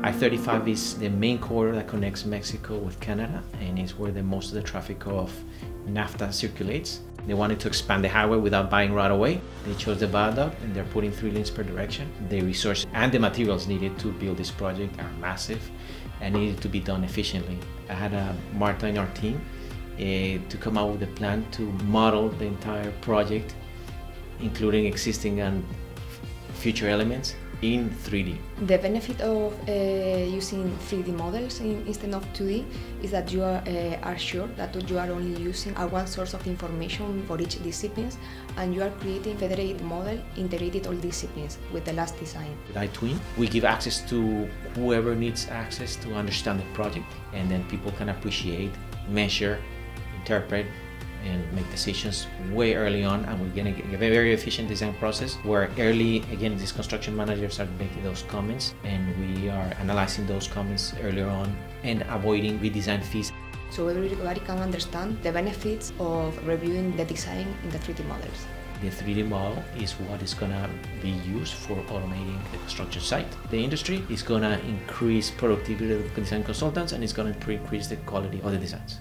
I-35 is the main corridor that connects Mexico with Canada, and is where most of the traffic of NAFTA circulates. They wanted to expand the highway without buying right away. They chose the viaduct, and they're putting 3 lanes per direction. The resources and the materials needed to build this project are massive and needed to be done efficiently. I had Marta in our team to come up with a plan to model the entire project, including existing and future elements, in 3D. The benefit of using 3D models instead of 2D is that you are sure that you are only using one source of information for each discipline, and you are creating a federated model integrated all disciplines with the last design. With iTwin, we give access to whoever needs access to understand the project, and then people can appreciate, measure, interpret, and make decisions way early on, and we're going to get a very efficient design process where early, again, these construction managers are making those comments, and we are analyzing those comments earlier on and avoiding redesign fees. So everybody can understand the benefits of reviewing the design in the 3D models. The 3D model is what is going to be used for automating the construction site. The industry is going to increase productivity of design consultants, and it's going to increase the quality of the designs.